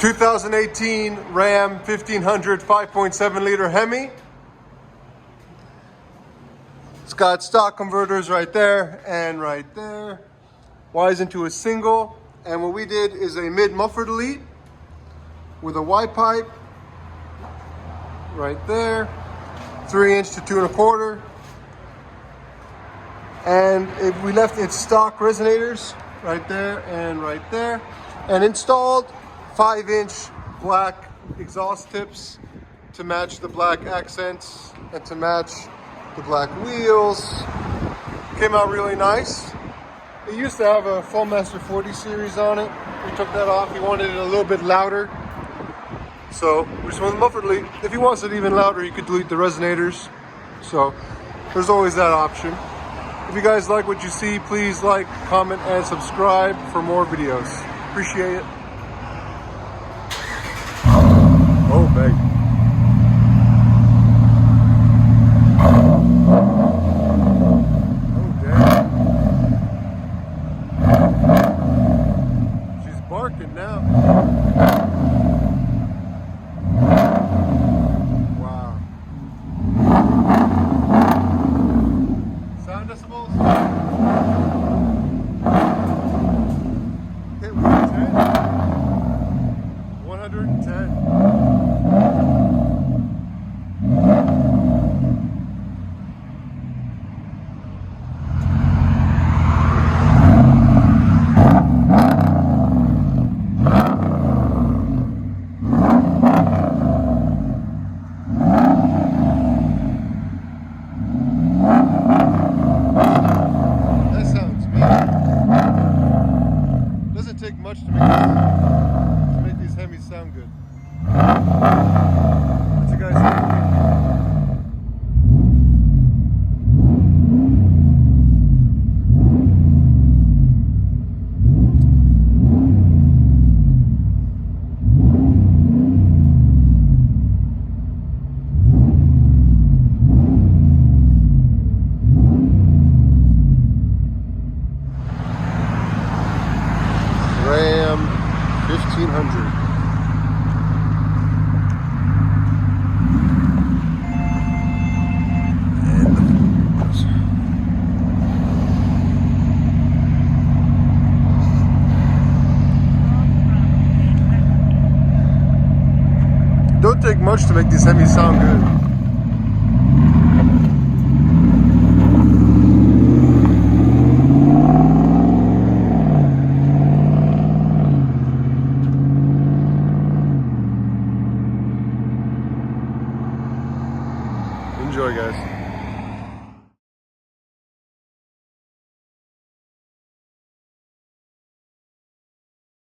2018 Ram 1500 5.7 liter Hemi. It's got stock converters right there and right there. Wise into a single. And what we did is a mid muffler delete with a Y pipe right there, 3" to 2 1/4. And if we left its stock resonators right there and right there, and installed 5" black exhaust tips to match the black accents and to match the black wheels. Came out really nice. It used to have a Flowmaster 40 series on it. We took that off. He wanted it a little bit louder, so we just went with muffler delete. If he wants it even louder, you could delete the resonators. So there's always that option. If you guys like what you see, please like, comment, and subscribe for more videos. Appreciate it. Oh, babe. Oh, damn. She's barking now. Wow. Sound decibels? Hit 110. 110. Doesn't take much to make these Hemis sound good. What's you guys think? Ram 1500. And the floors. Don't take much to make these Hemis sound good. Enjoy, guys.